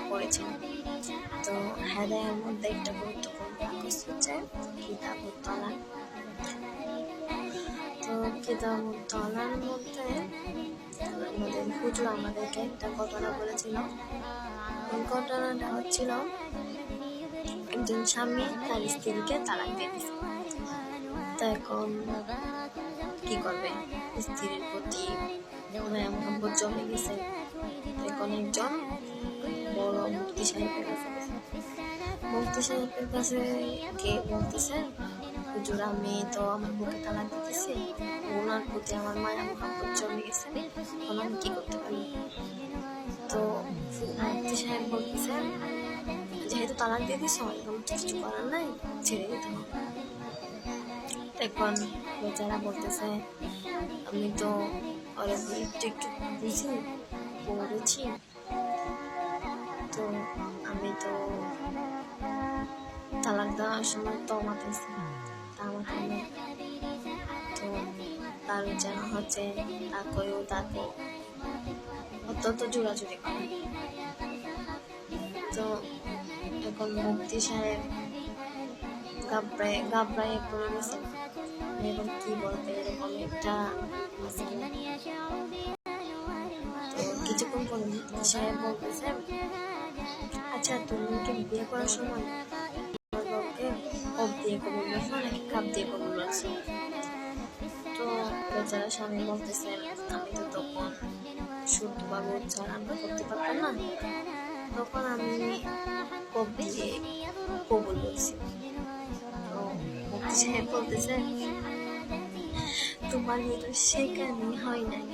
পড়েছেন। তো হেদায়ার মধ্যে একটা গুরুত্বপূর্ণ কাগজ হচ্ছে কিতাবুত তালাক। তো কিতাবুত তালার মধ্যে আমাদের হুজুর আমাদেরকে একটা ঘটনা বলেছিল। ওই ঘটনাটা হচ্ছিল, একজন স্বামী তার স্ত্রীকে তালাক দিয়ে দিয়েছে। তো এখন কি করবে? স্ত্রীর প্রতি মায়া মহব্বত জমে গেছে। এখন একজন বড় মুফতি সাহেবের কাছে গেছে। মুফতি সাহেবের কাছে গিয়ে বলতেছেন, হুজুর আমি তো আমার বউকে তালাক দিতেছি, ওনার প্রতি আমার মায়া মহব্বত জমে গেছে, এখন আমি কি করতে পারি? তো মুফতি সাহেব বলতেছেন, যেহেতু তালাক দিয়ে দিস এখন কিছু করার নাই, ছেড়ে দিতে হবে। এখন বেচারা বলতেছে, আমি তো ওরা একটু একটু বুঝি পড়েছি, তো আমি তো তালাক দেওয়ার সময় তো মাথাইছি, তা আমাকে তো তার যেন হচ্ছে তাকেও তাকে অত্যন্ত জোড়াজুড়ি করে। তো এখন মুফতি সাহেব গাবড়ায় পড়ে গেছে, এখন কি বলতে এরকম একটা মাসালা। তো কিছুক্ষণ পরে মুফতি সাহেব বলতেছে, আচ্ছা তুমি কি বিয়ে করার সময় অপ দিয়ে কবুল রাখছো নাকি কাপ দিয়ে কবুল রাখছো? তো বেচারা স্বামী বলতেছে, আমি তো তখন শুদ্ধভাবে উচ্চারণ করতে পারতাম না, তখন আমি কপ দিয়ে কবুল বলছি। তো মুফতি সাহেব বলতেছে, তোমার তো শেখানি হয় নাই।